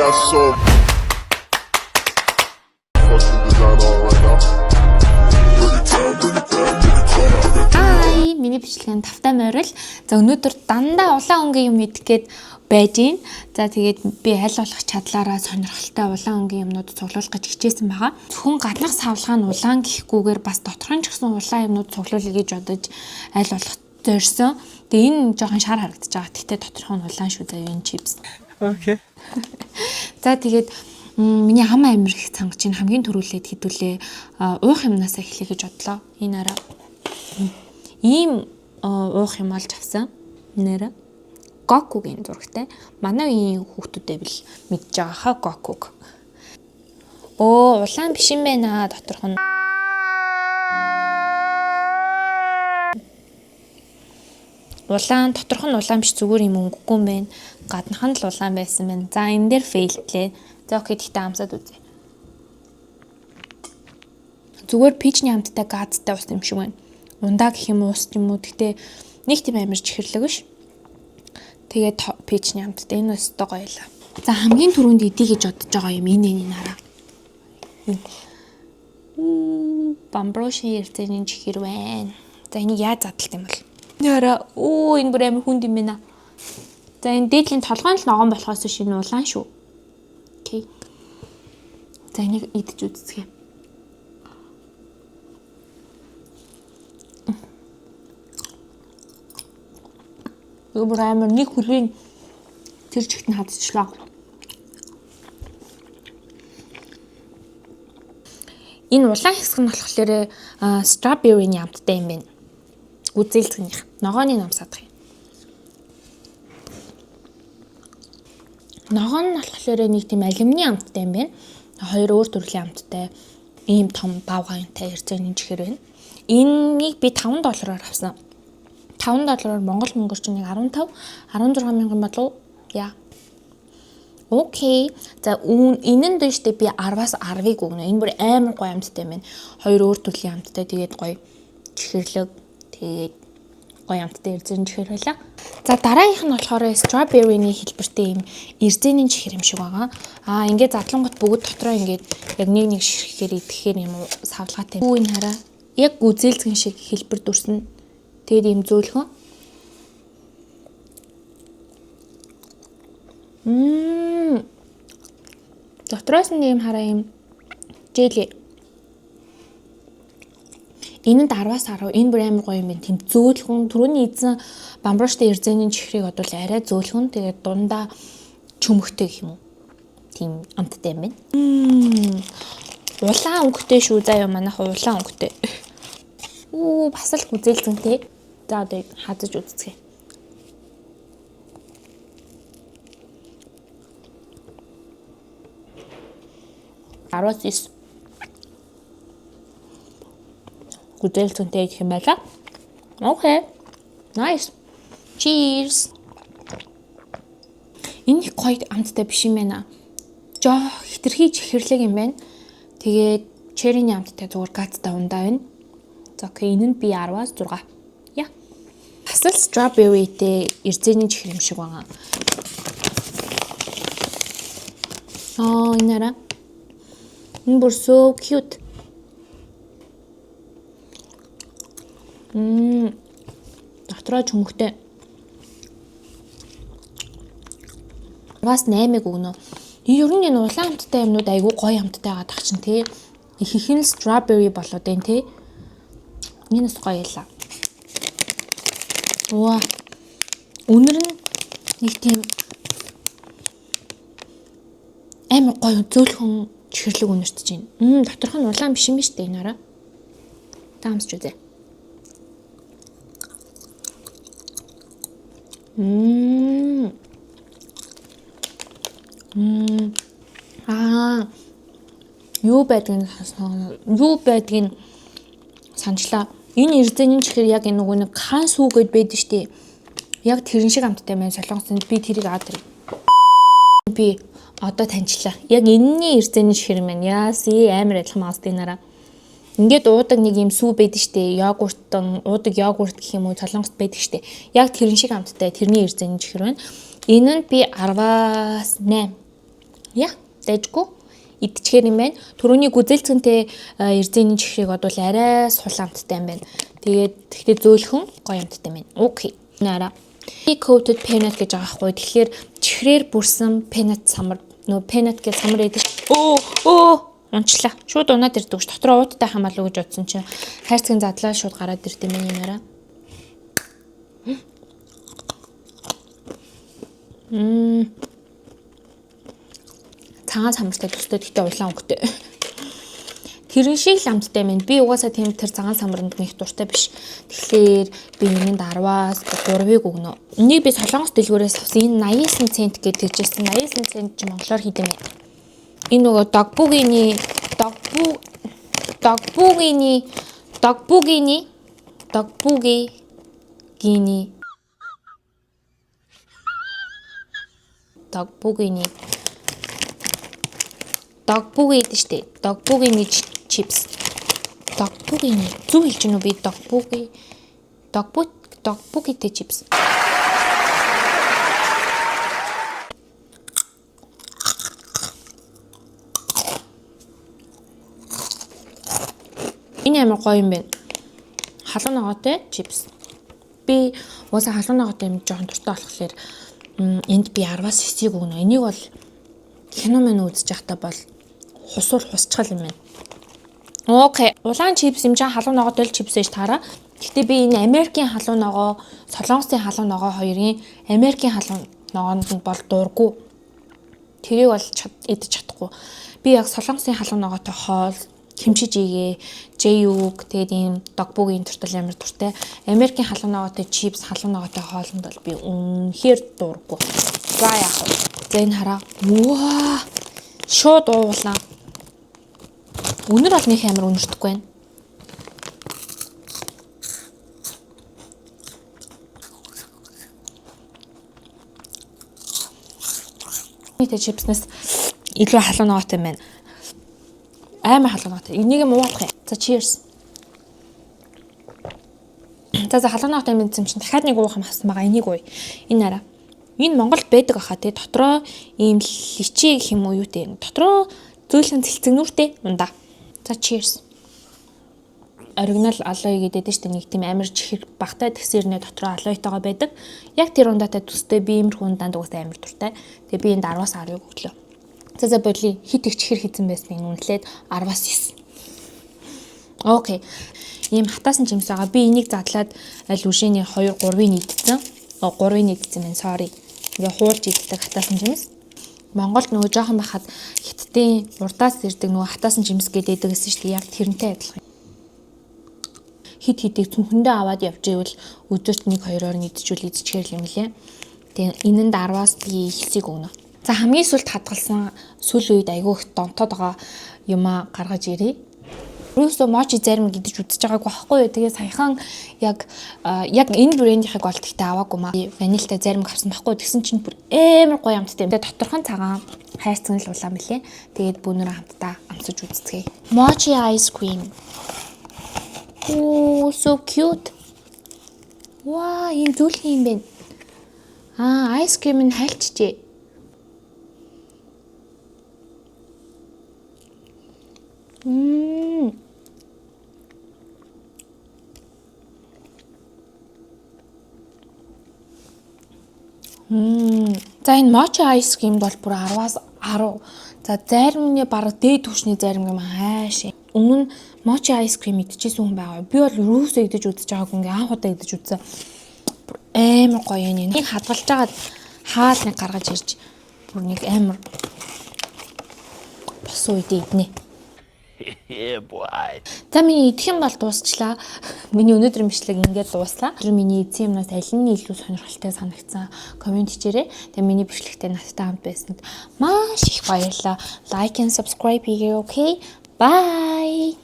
got so fucking design on right now. Хай, миний бичлэгийн тавтай морил. За өнөөдөр дандаа улаан өнгийн юм идэх гээд байж гин. За тэгээд би аль болох чадлаараа сонирхолтой улаан өнгийн юмнууд цуглуулах гэж хичээсэн байгаа. Зөвхөн гаднах савлгаа нь улаан гэхгүйгээр бас доторх нь ч гэсэн улаан юмнууд цуглуулъя гэж бодож аль болох зорьсон. Тэгээ энэ жоохон шар харагдаж байгаа. Гэхдээ доторх нь улаан шүү дээ, энэ чипс. Окей. За тэгээд миний хам амир их цанга чинь хамгийн түрүүлээд хэдүүлээ уух юмнаас эхлэе гэж бодлоо. Энэ араа ийм уух юм олж авсан. Нэрэ Гокугийн зурагтай. Манай үеийн хүүхдүүдээ бил мэдж байгаа хаа Гокуг. Оо, улаан биш юм байна доторх нь. Улаан доторх нь улаан биш, зүгээр юм өнгөгүй юм байна. Гаднах нь л улаан байсан байна. За энэ дээр фейлтлээ. За окей, тэгтээ амсаад үзье. Зүгээр пичний амттай газтай ус юм шиг байна. Ундаа гэх юм ус юм уу. Тэгтээ нэг тийм амир чихэрлэг ш. Тэгээд пичний амттай энэ усттай гоёлаа. За хамгийн түрүүнд идэх гэж бодож байгаа юм энэ хараа. Бамброши эртний чихэр байна. За энийг яаж задлах юм бол? Яра энэ бүр амир хүнд юм байна. За энэ дээдлийн толгойн л ногоон болохоос шинэ улаан шүү. Окей. За энийг идэж үзье. Бүр амир нэг хүлийн тэр чигт нь хадчихлаа. Энэ улаан хэсэг нь болохоор strawberry-ний амттай юм байна. Үзэлцгнийх. Ногооны намсаадах юм. Ногоон нь болохоор нэг тийм алюминий амттай юм байна. Хоёр өөр төрлийн амттай ийм том бавгаантай эрзэний чихэр байна. Энийг би $5 авсан. $5 Монгол мөнгөөр чинь 15 16 мянган болов яа. Окей. За энэ нь дэжтэй би 10-аас 10-ыг өгнө. Энэ бүр амар гоё амттай юм байна. Хоёр өөр төрлийн амттай тэгээд гоё чихэрлэг тэгээд гоё амттай эрзэний чихэр байлаа. За дараагийнх нь болохоор strawberry-ний хэлбэртэй юм эрзэний чихэр юм шиг байгаа. Ингээд задлангууд бүгд дотроо ингээд яг нэг ширхгээр идэхээр юм уу савлгаатай. Энэ хараа яг үзэлцгэн шиг хэлбэр дүрсэн. Тэгээд юм зөөлхөн. Дотроос нь юм хараа юм желе. Энэ 10-аас 10. Энэ бүр амар гоё юм байна. Тэм зөөлхөн. Түрүүний эзэн бамброштай эрзэний чихрийг бодвол арай зөөлхөн. Тэгээд дундаа чөмхтэй гэх юм уу. Тийм амттай юм байна. Улаан өнгөтэй шүү заяа манайх улаан өнгөтэй. Бас л үзэлцэнтэй. За одоо хазаж үзье. Арвас үзэлцэнтэй гэх юм байлаа. Окей. Nice. Cheers. Энэ гоё амттай биш юм байна. Жоо хитрхий чихэрлэг юм байна. Тэгээд черриний амттай зүгээр газтай ундаа байна. За окей, энэ нь би 10-аас 6. Яа. Бас л strawberry-тэй эрзэний чихэр юм шиг байгаа. Энэ араа. Энэ бүр so cute. Дотроо чөмхтэй. Бас 8-ыг өгнө. Ер нь энэ улаан амттай юмнууд айгүй гоё амттай байгаа тах чинь тий. Их нь strawberry болоод байна тий. Энэс гоёлаа. Ваа. Үнэр нь нэг тийм амар гоё зөөлхөн чихэрлэг үнэртэж байна. Доторх нь улаан биш юм биш үү энэ араа. Таамсч үзье. Юу байдгийг санчлаа. Энэ эрзэний чихэр яг энэ нөгөө нэг хаан сүүгээд байдаг штеп. Яг тэрэн шиг амттай маань солонгосонд би тэрийг би одоо таньчлаа. Яг энэний эрзэний чихэр маань яаси амар адилхан маастай нараа. Ингээд уудаг нэг юм сүү байдаг штеп. Йогуртан уудаг йогурт гэх юм уу солонгост байдаг штеп. Яг тэрэн шиг амттай тэрний эрзэний чихэр байна. Энэ нь би 10-аас 8. Яа, дайжгүй идчихээр юм байна. Төрөний гүзэлцэнтэй эрзэний чихрийг бодвол арай сул амттай юм байна. Тэгээд тэгтээ зөөлхөн гоё амттай юм байна. Окей. Нара. Coated peanut гэж байгаа хгүй. Тэгэхээр чихрээр бүрсэн peanut самар. Нөө peanut гэж самар идэж. Унчлаа. Шууд унаад ирдэг ш. Дотроо ууттай хамаалуу гэж бодсон чинь хайрцгийн задлаа шууд гараад ирд юм нара. Цагаан самартай төстэй гэхдээ улаан өнгөтэй. Тэрэн шиг л амттай байна. Би угаасаа тийм тэр цагаан самарнд нэг дуртай биш. Тэгэхээр би энэнд 10-аас 3-ыг өгнө. Энийг би Солонгос дэлгүүрээс авсан. Энэ 89 цент гэдэг жижигсэн. 89 цент чи монголоор хийдэг юм. Энэ нөгөө догбугийн гэдэг штэ. Догбугийн чипс. Догбугийн зүг хэлж гэнэ би догбугитэй чипс. Энэ амар гоё юм байна. Халуун ногоотой чипс. Би уусаа халуун ногоотой юм жоохон дуртай болохоор энд би 10-аас 9-ийг өгнө. Энийг бол кино мань үзэж байхдаа бол хусуур хусчгал юм байна. Окей. Улаан чипс юм чинь халуун ногоотой чипс гэж таараа. Гэхдээ би энэ Америкийн халуун ногоо, Солонгосын халуун ногоо хоёрын Америкийн халуун ногоонд нь бол дурггүй. Тэрийг бол идэж чадахгүй. Би яг Солонгосын халуун ногоотой хоол хэмжиж игээ, J-юг тэгээд ийм догбугийн туртал амар дуртай. Америкийн халуун ногоотой чипс, халуун ногоотой хоолнд бол би үнэхээр дурггүй. За яах вэ? За энэ хараа. Ваа! Шууд уулаа. Өнөр бол нэг амар өнөртөхгүй байна. Нийт чипснес илүү халуун ногоотой юм байна. Амар халуун ногоотой. Энийг юм уух юм. За cheers. За халуун ногоотой юм чинь дахиад нэг уух юм хасан байгаа. Энийг ууя. Энэ араа. Энэ Монголд байдаг баха тий. Дотроо ийм личи гэх юм уу юу тий. Дотроо зөөлхөн цэлцэгнүүртэй ундаа. За cheers. Оригинал алоэ гэдэг нь шүү дээ. Нэг тийм амар чихэр багтай тгсэрнээ дотроо алойтойгоо байдаг. Яг тэр ундаатай төстэй би иймэрхүү ундаанд уусаа амар дуртай. Тэгээ би энд 10-аас 10-ыг өглөө. За боли хит их чихэр хийсэн байсан үнэлээд 10-аас 9. Окей. Ийм хатаасан жимс байгаа. Би энийг задлаад аль үшэний 2 3-ыг нийтсэн. 3-ыг нийтсэн байна. Sorry. Ингээ хуурж иддэг хатаасан жимс. Монголд нөгөө жоохон байхад хиттийн урдаас ирдэг нөгөө хатаасан жимс гэдэг гэсэн шүү дээ. Яг тэрнтэй адилхан. Хит хитийг цүнхэндээ аваад явж ивэл өдөрт 1-2-оор нийтжүүл идчихэр юм лээ. Тэгээ энэнд 10-аас би 9-ийг өгнө. За хамгийн сүлд хадгалсан сүүл үед айгүй их донтоод байгаа юмаа гаргаж ирээ. Рүүсо мочи зарим гэдэж үзэж байгаагүй байхгүй юу. Тэгээ саяхан яг энэ брэндийнхийг олд ихтэй аваагүй маа. Ванилтай зарим авсан байхгүй. Тэгсэн чинь бүр амар гоё амттай юм. Тэгээ доторхон цагаан хайрцаг л улаан мөлий. Тэгээд бүүнээр хамтдаа амсаж үзцгээе. Mochi ice cream. Oh, so cute. Wow, энэ зүйлхэн юм бэ? Ice cream нь хайлтжээ. За энэ mochi ice cream бол бүр 10-аас 10. За зарим нь бараг дээд түвшний зарим юм хаашаа. Өмнө нь mochi ice cream идчихсэн хүн байгаа. Би бол рүүсээ идэж үзэж байгаагүй ингээ анх удаа идэж үзсэн. Амар гоё юм. Энийг хадгалж байгаад хаал нэг гаргаж ирж бүр нэг амар босоо үедээ иднэ. За миний идэх юм бол дуусчлаа. Миний өнөөдрийн бичлэг ингээд дууслаа. Миний эзэн юмнаас аль нь илүү сонирхолтой санагдсан комент хийгээрэй. Тэгээ миний бичлэгтээ надтай хамт байсанд маш их баярлалаа. Like and subscribe хийгээрэй, okay? Bye.